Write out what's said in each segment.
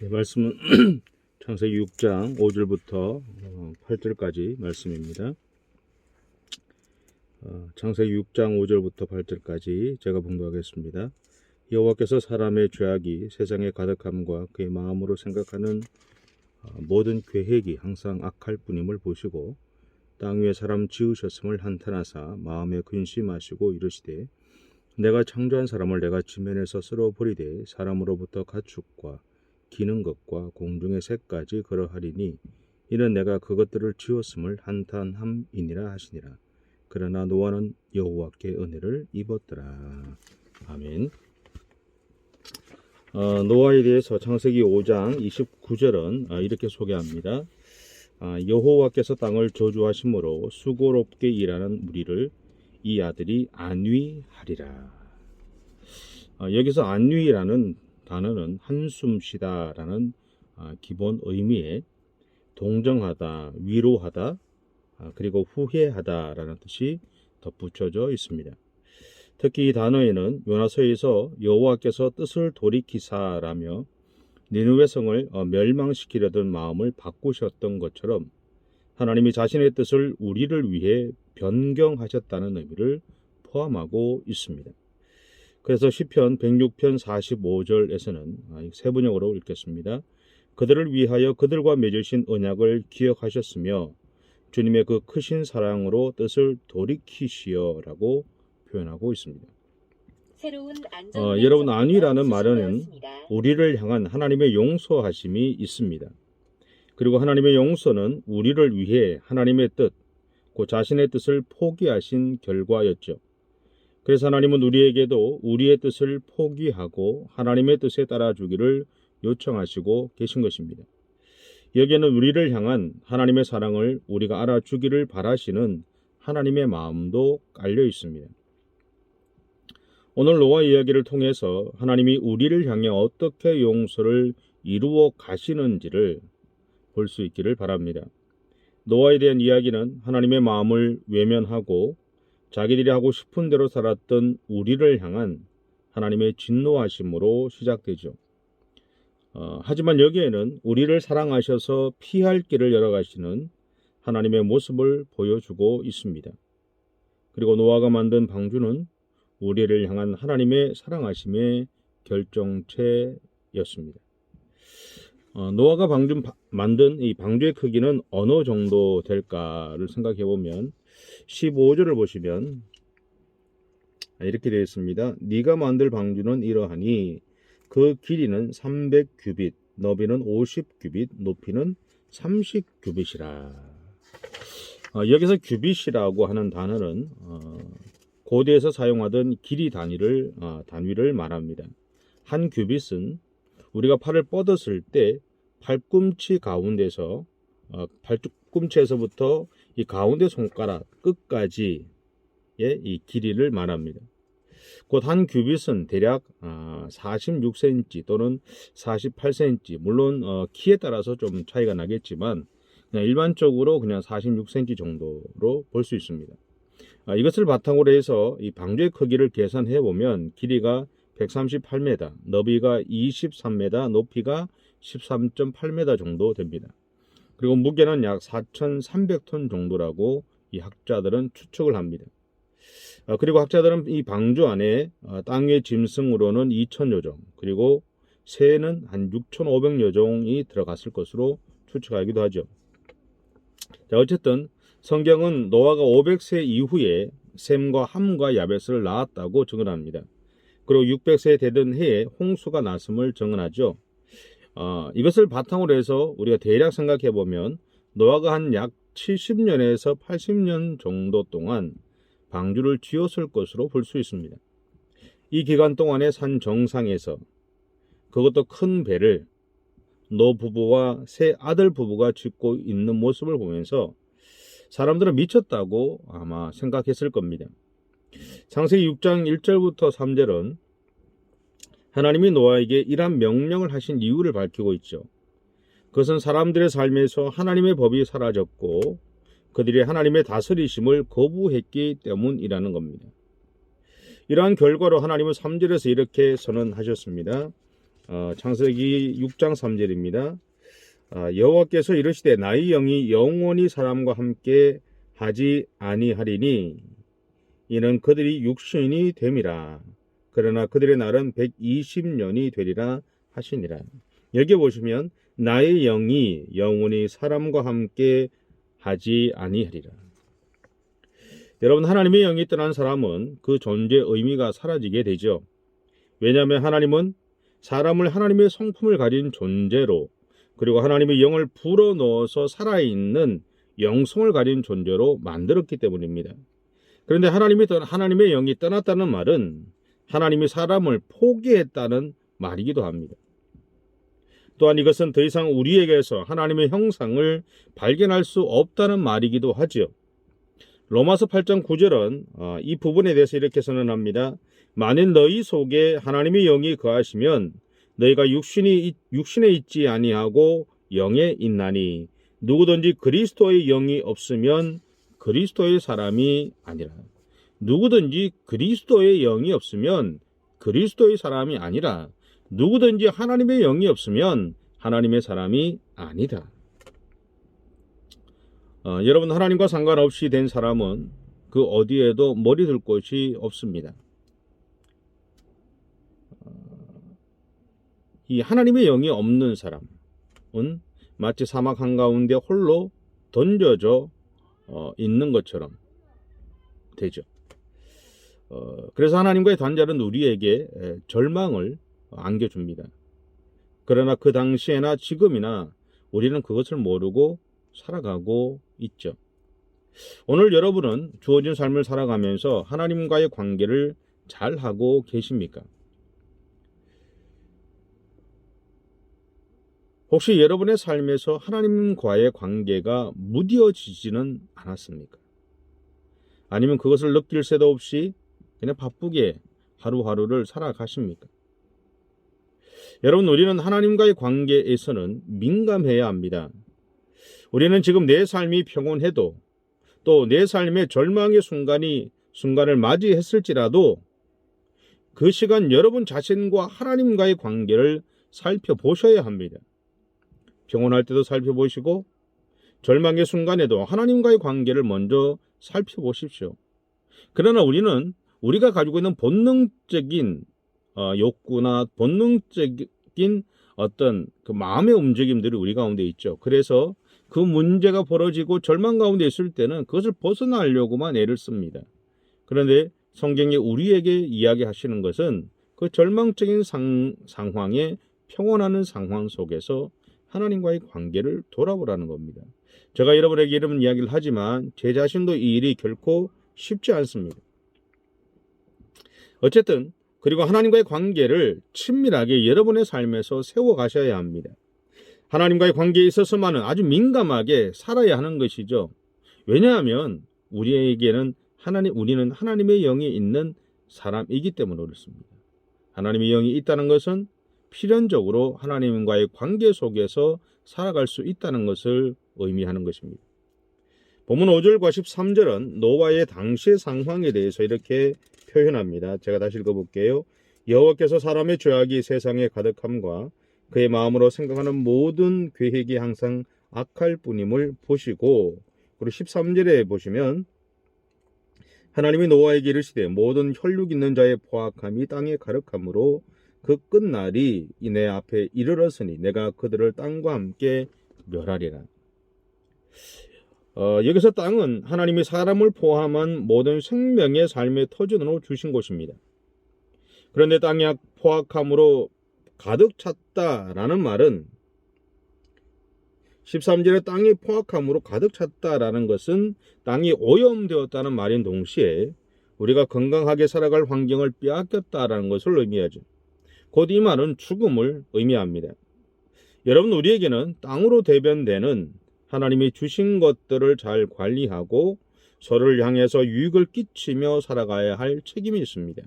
말씀은 창세기 6장 5절부터 8절까지 말씀입니다. 창세기 6장 5절부터 8절까지 제가 봉독하겠습니다. 여호와께서 사람의 죄악이 세상에 가득함과 그의 마음으로 생각하는 모든 계획이 항상 악할 뿐임을 보시고 땅 위에 사람 지으셨음을 한탄하사 마음에 근심하시고 이르시되 내가 창조한 사람을 내가 지면에서 쓸어버리되 사람으로부터 가축과 기는 것과 공중의 새까지 그러하리니 이는 내가 그것들을 지었음을 한탄함이니라 하시니라. 그러나 노아는 여호와께 은혜를 입었더라. 아멘. 노아에 대해서 창세기 5장 29절은 이렇게 소개합니다. 여호와께서 땅을 저주하심으로 수고롭게 일하는 무리를 이 아들이 안위하리라. 여기서 안위라는 단어는 한숨 쉬다라는 기본 의미에 동정하다, 위로하다, 그리고 후회하다라는 뜻이 덧붙여져 있습니다. 특히 이 단어에는 요나서에서 여호와께서 뜻을 돌이키사라며 니느웨 성을 멸망시키려던 마음을 바꾸셨던 것처럼 하나님이 자신의 뜻을 우리를 위해 변경하셨다는 의미를 포함하고 있습니다. 그래서 시편 106편 45절에서는 세번역으로 읽겠습니다. 그들을 위하여 그들과 맺으신 언약을 기억하셨으며 주님의 그 크신 사랑으로 뜻을 돌이키시어라고 표현하고 있습니다. 여러분, 안위라는 말에는 우리를 향한 하나님의 용서하심이 있습니다. 그리고 하나님의 용서는 우리를 위해 하나님의 뜻, 그 자신의 뜻을 포기하신 결과였죠. 그래서 하나님은 우리에게도 우리의 뜻을 포기하고 하나님의 뜻에 따라주기를 요청하시고 계신 것입니다. 여기에는 우리를 향한 하나님의 사랑을 우리가 알아주기를 바라시는 하나님의 마음도 깔려 있습니다. 오늘 노아 이야기를 통해서 하나님이 우리를 향해 어떻게 용서를 이루어 가시는지를 볼 수 있기를 바랍니다. 노아에 대한 이야기는 하나님의 마음을 외면하고 자기들이 하고 싶은 대로 살았던 우리를 향한 하나님의 진노하심으로 시작되죠. 하지만 여기에는 우리를 사랑하셔서 피할 길을 열어가시는 하나님의 모습을 보여주고 있습니다. 그리고 노아가 만든 방주는 우리를 향한 하나님의 사랑하심의 결정체였습니다. 노아가 만든 이 방주의 크기는 어느 정도 될까를 생각해 보면 15절을 보시면 이렇게 되어 있습니다. 네가 만들 방주는 이러하니 그 길이는 300규빗, 너비는 50규빗, 높이는 30규빗이라. 여기서 규빗이라고 하는 단어는 고대에서 사용하던 길이 단위를 말합니다. 한 규빗은 우리가 팔을 뻗었을 때 팔꿈치 가운데서 팔꿈치에서부터 이 가운데 손가락 끝까지의 이 길이를 말합니다. 곧 한 규빗은 대략 46cm 또는 48cm, 물론 키에 따라서 좀 차이가 나겠지만 그냥 일반적으로 그냥 46cm 정도로 볼 수 있습니다. 이것을 바탕으로 해서 이 방주의 크기를 계산해 보면 길이가 138m, 너비가 23m, 높이가 13.8m 정도 됩니다. 그리고 무게는 약 4,300톤 정도라고 이 학자들은 추측을 합니다. 그리고 학자들은 이 방주 안에 땅 위의 짐승으로는 2,000여 종, 그리고 새는 한 6,500여 종이 들어갔을 것으로 추측하기도 하죠. 자, 어쨌든 성경은 노아가 500세 이후에 셈과 함과 야벳을 낳았다고 증언합니다. 그리고 600세 되던 해에 홍수가 났음을 증언하죠. 이것을 바탕으로 해서 우리가 대략 생각해 보면 노아가 한 약 70년에서 80년 정도 동안 방주를 지었을 것으로 볼 수 있습니다. 이 기간 동안에 산 정상에서 그것도 큰 배를 노 부부와 세 아들 부부가 짓고 있는 모습을 보면서 사람들은 미쳤다고 아마 생각했을 겁니다. 창세기 6장 1절부터 3절은 하나님이 노아에게 이러한 명령을 하신 이유를 밝히고 있죠. 그것은 사람들의 삶에서 하나님의 법이 사라졌고 그들이 하나님의 다스리심을 거부했기 때문이라는 겁니다. 이러한 결과로 하나님은 3절에서 이렇게 선언하셨습니다. 창세기 6장 3절입니다. 여호와께서 이르시되 나의 영이 영원히 사람과 함께 하지 아니하리니 이는 그들이 육신이 됨이라. 그러나 그들의 날은 120년이 되리라 하시니라. 여기 보시면 나의 영이 영원히 사람과 함께 하지 아니하리라. 여러분, 하나님의 영이 떠난 사람은 그 존재의 의미가 사라지게 되죠. 왜냐하면 하나님은 사람을 하나님의 성품을 가진 존재로, 그리고 하나님의 영을 불어넣어서 살아있는 영성을 가진 존재로 만들었기 때문입니다. 그런데 하나님의 영이 떠났다는 말은 하나님이 사람을 포기했다는 말이기도 합니다. 또한 이것은 더 이상 우리에게서 하나님의 형상을 발견할 수 없다는 말이기도 하죠. 로마서 8장 9절은 이 부분에 대해서 이렇게 선언합니다. 만일 너희 속에 하나님의 영이 거하시면 너희가 육신에 있지 아니하고 영에 있나니 누구든지 그리스도의 영이 없으면 그리스도의 사람이 아니라. 누구든지 그리스도의 영이 없으면 그리스도의 사람이 아니라. 누구든지 하나님의 영이 없으면 하나님의 사람이 아니다. 여러분, 하나님과 상관없이 된 사람은 그 어디에도 머리 둘 곳이 없습니다. 이 하나님의 영이 없는 사람은 마치 사막 한가운데 홀로 던져져 있는 것처럼 되죠. 그래서 하나님과의 단절은 우리에게 절망을 안겨줍니다. 그러나 그 당시에나 지금이나 우리는 그것을 모르고 살아가고 있죠. 오늘 여러분은 주어진 삶을 살아가면서 하나님과의 관계를 잘 하고 계십니까? 혹시 여러분의 삶에서 하나님과의 관계가 무뎌지지는 않았습니까? 아니면 그것을 느낄 새도 없이 그냥 바쁘게 하루하루를 살아가십니까? 여러분, 우리는 하나님과의 관계에서는 민감해야 합니다. 우리는 지금 내 삶이 평온해도, 또 내 삶의 절망의 순간을 맞이했을지라도 그 시간 여러분 자신과 하나님과의 관계를 살펴보셔야 합니다. 평온할 때도 살펴보시고 절망의 순간에도 하나님과의 관계를 먼저 살펴보십시오. 그러나 우리가 가지고 있는 본능적인 욕구나 본능적인 어떤 그 마음의 움직임들이 우리 가운데 있죠. 그래서 그 문제가 벌어지고 절망 가운데 있을 때는 그것을 벗어나려고만 애를 씁니다. 그런데 성경이 우리에게 이야기하시는 것은 그 절망적인 상황에 평온하는 상황 속에서 하나님과의 관계를 돌아보라는 겁니다. 제가 여러분에게 이런 이야기를 하지만 제 자신도 이 일이 결코 쉽지 않습니다. 어쨌든 그리고 하나님과의 관계를 친밀하게 여러분의 삶에서 세워가셔야 합니다. 하나님과의 관계에 있어서만은 아주 민감하게 살아야 하는 것이죠. 왜냐하면 우리는 하나님의 영이 있는 사람이기 때문에 그렇습니다. 하나님의 영이 있다는 것은 필연적으로 하나님과의 관계 속에서 살아갈 수 있다는 것을 의미하는 것입니다. 본문 5절과 13절은 노아의 당시의 상황에 대해서 이렇게 표현합니다. 제가 다시 읽어볼게요. 여호와께서 사람의 죄악이 세상에 가득함과 그의 마음으로 생각하는 모든 계획이 항상 악할 뿐임을 보시고, 그리고 13절에 보시면 하나님이 노아에게 이르시되 모든 혈육 있는 자의 포악함이 땅에 가득함으로 그 끝날이 내 앞에 이르렀으니 내가 그들을 땅과 함께 멸하리라. 여기서 땅은 하나님이 사람을 포함한 모든 생명의 삶의 터전으로 주신 곳입니다. 그런데 땅이 포악함으로 가득 찼다라는 말은 13절에 땅이 포악함으로 가득 찼다라는 것은 땅이 오염되었다는 말인 동시에 우리가 건강하게 살아갈 환경을 빼앗겼다라는 것을 의미하죠. 곧 이 말은 죽음을 의미합니다. 여러분, 우리에게는 땅으로 대변되는 하나님이 주신 것들을 잘 관리하고 서로를 향해서 유익을 끼치며 살아가야 할 책임이 있습니다.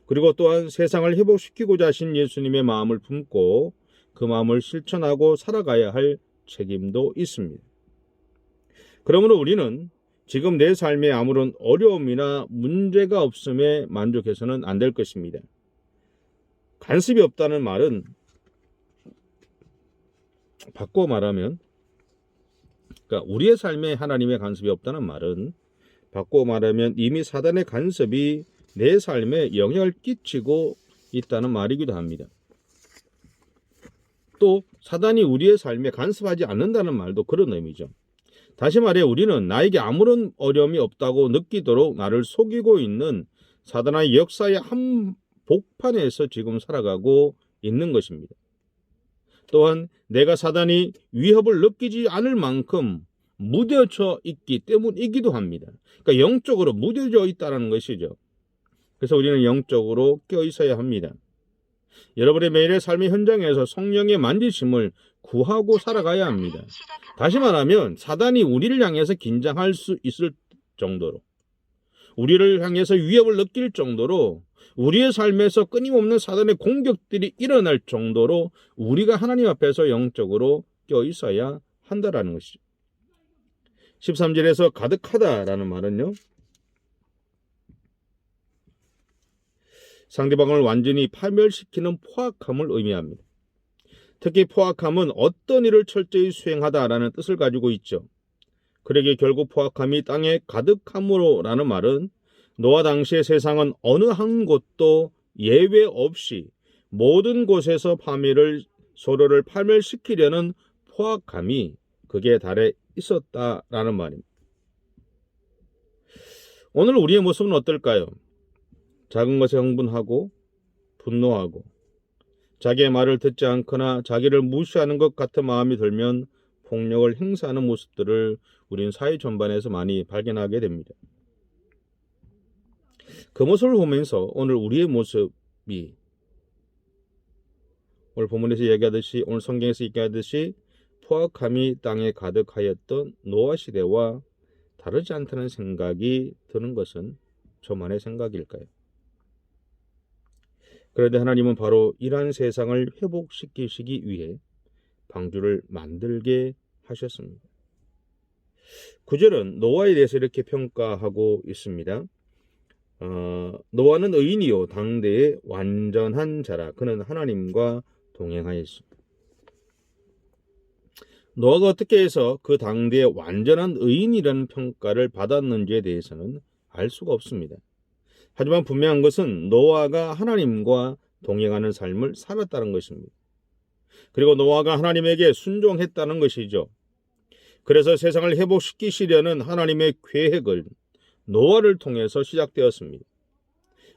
그리고 또한 세상을 회복시키고자 하신 예수님의 마음을 품고 그 마음을 실천하고 살아가야 할 책임도 있습니다. 그러므로 우리는 지금 내 삶에 아무런 어려움이나 문제가 없음에 만족해서는 안 될 것입니다. 간섭이 없다는 말은 바꿔 말하면, 그러니까 우리의 삶에 하나님의 간섭이 없다는 말은, 바꿔 말하면 이미 사단의 간섭이 내 삶에 영향을 끼치고 있다는 말이기도 합니다. 또 사단이 우리의 삶에 간섭하지 않는다는 말도 그런 의미죠. 다시 말해 우리는 나에게 아무런 어려움이 없다고 느끼도록 나를 속이고 있는 사단의 역사의 한복판에서 지금 살아가고 있는 것입니다. 또한 내가 사단이 위협을 느끼지 않을 만큼 무뎌져 있기 때문이기도 합니다. 그러니까 영적으로 무뎌져 있다는 것이죠. 그래서 우리는 영적으로 껴 있어야 합니다. 여러분의 매일의 삶의 현장에서 성령의 만지심을 구하고 살아가야 합니다. 다시 말하면 사단이 우리를 향해서 긴장할 수 있을 정도로, 우리를 향해서 위협을 느낄 정도로, 우리의 삶에서 끊임없는 사단의 공격들이 일어날 정도로 우리가 하나님 앞에서 영적으로 껴 있어야 한다라는 것이죠. 13절에서 가득하다라는 말은요, 상대방을 완전히 파멸시키는 포악함을 의미합니다. 특히 포악함은 어떤 일을 철저히 수행하다라는 뜻을 가지고 있죠. 그러기에 결국 포악함이 땅에 가득함으로라는 말은 노아 당시의 세상은 어느 한 곳도 예외 없이 모든 곳에서 서로를 파멸시키려는 포악함이 극에 달해 있었다라는 말입니다. 오늘 우리의 모습은 어떨까요? 작은 것에 흥분하고 분노하고 자기의 말을 듣지 않거나 자기를 무시하는 것 같은 마음이 들면 폭력을 행사하는 모습들을 우리는 사회 전반에서 많이 발견하게 됩니다. 그 모습을 보면서 오늘 우리의 모습이 오늘 본문에서 얘기하듯이, 오늘 성경에서 얘기하듯이 포악함이 땅에 가득하였던 노아 시대와 다르지 않다는 생각이 드는 것은 저만의 생각일까요? 그런데 하나님은 바로 이러한 세상을 회복시키시기 위해 방주를 만들게 하셨습니다. 9절은 노아에 대해서 이렇게 평가하고 있습니다. 노아는 의인이요 당대의 완전한 자라. 그는 하나님과 동행하였습니다. 노아가 어떻게 해서 그 당대의 완전한 의인이라는 평가를 받았는지에 대해서는 알 수가 없습니다. 하지만 분명한 것은 노아가 하나님과 동행하는 삶을 살았다는 것입니다. 그리고 노아가 하나님에게 순종했다는 것이죠. 그래서 세상을 회복시키시려는 하나님의 계획을 노아를 통해서 시작되었습니다.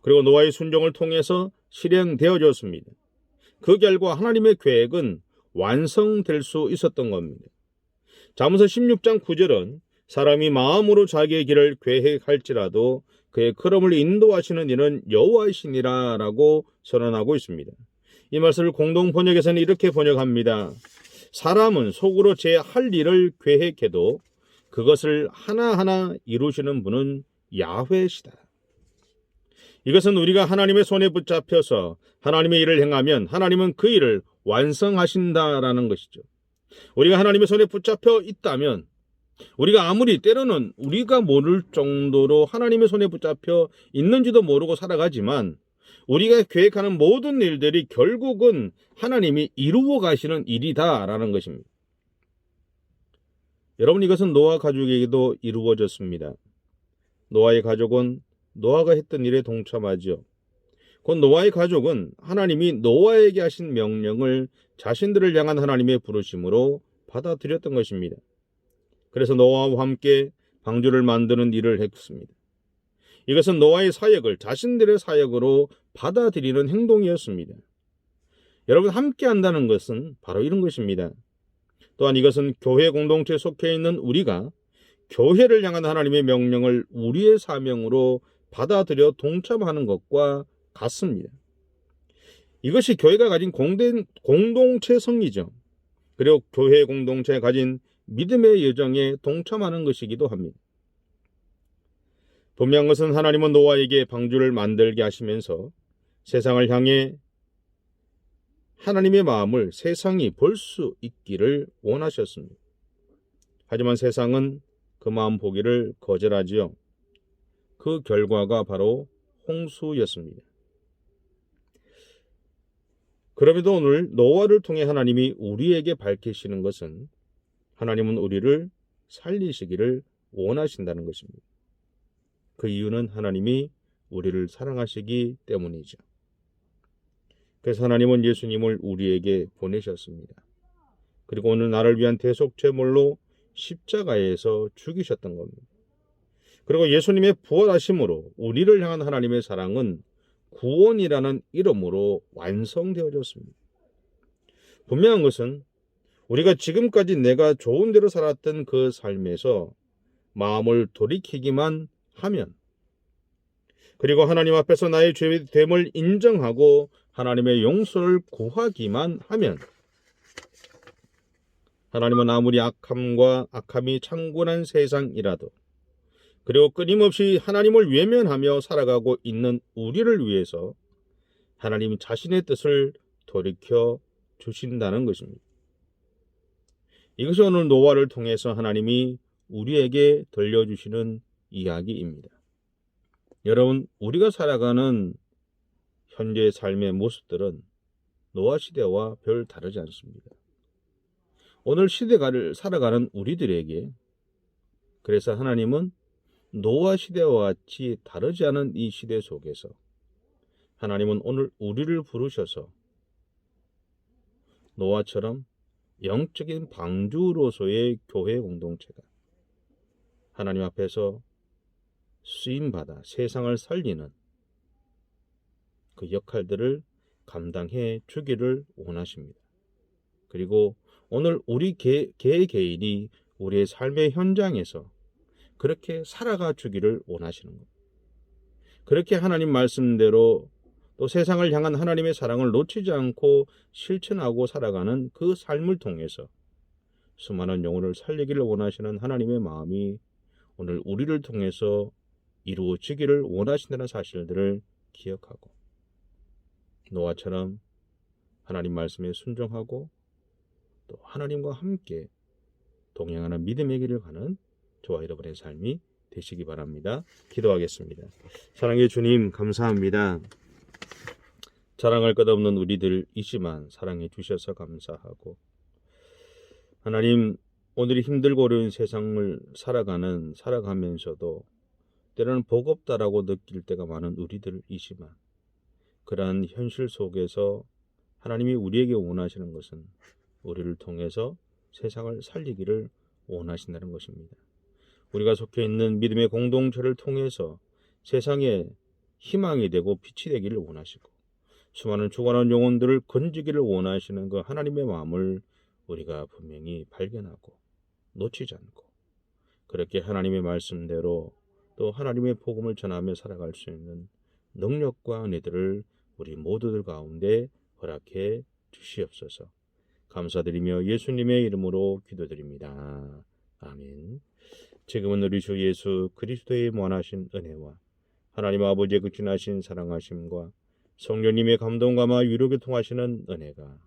그리고 노아의 순종을 통해서 실행되어졌습니다. 그 결과 하나님의 계획은 완성될 수 있었던 겁니다. 잠언서 16장 9절은 사람이 마음으로 자기의 길을 계획할지라도 그의 걸음을 인도하시는 이는 여호와이시니라 라고 선언하고 있습니다. 이 말씀을 공동 번역에서는 이렇게 번역합니다. 사람은 속으로 제 할 일을 계획해도 그것을 하나하나 이루시는 분은 야훼시다. 이것은 우리가 하나님의 손에 붙잡혀서 하나님의 일을 행하면 하나님은 그 일을 완성하신다라는 것이죠. 우리가 하나님의 손에 붙잡혀 있다면, 우리가 아무리 때로는 우리가 모를 정도로 하나님의 손에 붙잡혀 있는지도 모르고 살아가지만 우리가 계획하는 모든 일들이 결국은 하나님이 이루어 가시는 일이다라는 것입니다. 여러분, 이것은 노아 가족에게도 이루어졌습니다. 노아의 가족은 노아가 했던 일에 동참하죠. 곧 노아의 가족은 하나님이 노아에게 하신 명령을 자신들을 향한 하나님의 부르심으로 받아들였던 것입니다. 그래서 노아와 함께 방주를 만드는 일을 했습니다. 이것은 노아의 사역을 자신들의 사역으로 받아들이는 행동이었습니다. 여러분, 함께 한다는 것은 바로 이런 것입니다. 또한 이것은 교회 공동체에 속해 있는 우리가 교회를 향한 하나님의 명령을 우리의 사명으로 받아들여 동참하는 것과 같습니다. 이것이 교회가 가진 공동체성이죠. 그리고 교회 공동체가 가진 믿음의 여정에 동참하는 것이기도 합니다. 분명한 것은 하나님은 노아에게 방주를 만들게 하시면서 세상을 향해 하나님의 마음을 세상이 볼 수 있기를 원하셨습니다. 하지만 세상은 그 마음 보기를 거절하지요. 그 결과가 바로 홍수였습니다. 그럼에도 오늘 노아를 통해 하나님이 우리에게 밝히시는 것은 하나님은 우리를 살리시기를 원하신다는 것입니다. 그 이유는 하나님이 우리를 사랑하시기 때문이죠. 그래서 하나님은 예수님을 우리에게 보내셨습니다. 그리고 오늘 나를 위한 대속죄물로 십자가에서 죽이셨던 겁니다. 그리고 예수님의 부활하심으로 우리를 향한 하나님의 사랑은 구원이라는 이름으로 완성되어졌습니다. 분명한 것은 우리가 지금까지 내가 좋은 대로 살았던 그 삶에서 마음을 돌이키기만 하면, 그리고 하나님 앞에서 나의 죄됨을 인정하고 하나님의 용서를 구하기만 하면, 하나님은 아무리 악함이 창군한 세상이라도, 그리고 끊임없이 하나님을 외면하며 살아가고 있는 우리를 위해서 하나님 자신의 뜻을 돌이켜 주신다는 것입니다. 이것이 오늘 노아를 통해서 하나님이 우리에게 들려주시는 이야기입니다. 여러분, 우리가 살아가는 현재의 삶의 모습들은 노아 시대와 별 다르지 않습니다. 오늘 시대를 살아가는 우리들에게, 그래서 하나님은 노아 시대와 같이 다르지 않은 이 시대 속에서 하나님은 오늘 우리를 부르셔서 노아처럼 영적인 방주로서의 교회 공동체가 하나님 앞에서 쓰임받아 세상을 살리는 그 역할들을 감당해 주기를 원하십니다. 그리고 오늘 우리 개인이 우리의 삶의 현장에서 그렇게 살아가 주기를 원하시는 겁니다. 그렇게 하나님 말씀대로 또 세상을 향한 하나님의 사랑을 놓치지 않고 실천하고 살아가는 그 삶을 통해서 수많은 영혼을 살리기를 원하시는 하나님의 마음이 오늘 우리를 통해서 이루어지기를 원하신다는 사실들을 기억하고, 노아처럼 하나님 말씀에 순종하고 또 하나님과 함께 동행하는 믿음의 길을 가는 저와 여러분의 삶이 되시기 바랍니다. 기도하겠습니다. 사랑의 주님, 감사합니다. 자랑할 것 없는 우리들이지만 사랑해 주셔서 감사하고, 하나님, 오늘이 힘들고 어려운 세상을 살아가면서도 때로는 버겁다라고 느낄 때가 많은 우리들이지만, 그러한 현실 속에서 하나님이 우리에게 원하시는 것은 우리를 통해서 세상을 살리기를 원하신다는 것입니다. 우리가 속해 있는 믿음의 공동체를 통해서 세상에 희망이 되고 빛이 되기를 원하시고, 수많은 죽어가는 영혼들을 건지기를 원하시는 그 하나님의 마음을 우리가 분명히 발견하고 놓치지 않고, 그렇게 하나님의 말씀대로 또 하나님의 복음을 전하며 살아갈 수 있는 능력과 은혜들을 우리 모두들 가운데 허락해 주시옵소서. 감사드리며 예수님의 이름으로 기도드립니다. 아멘. 지금은 우리 주 예수 그리스도의 무한하신 은혜와 하나님 아버지의 그 진하신 사랑하심과 성령님의 감동감화 위로 교통하시는 은혜가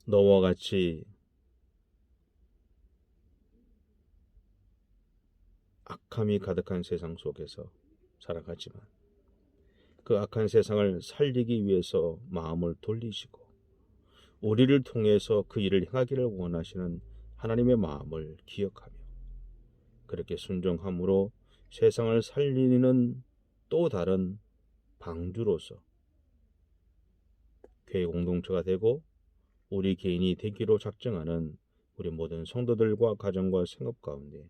너와 같이 악함이 가득한 세상 속에서 살아가지만 그 악한 세상을 살리기 위해서 마음을 돌리시고 우리를 통해서 그 일을 행하기를 원하시는 하나님의 마음을 기억하며 그렇게 순종함으로 세상을 살리는 또 다른 방주로서 교회 공동체가 되고 우리 개인이 되기로 작정하는 우리 모든 성도들과 가정과 생업 가운데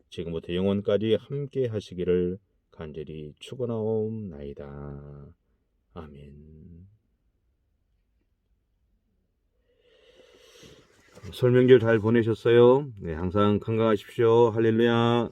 지금부터 영원까지 함께 하시기를 간절히 축원하옵나이다. 아멘. 설명절 잘 보내셨어요? 네, 항상 건강하십시오. 할렐루야.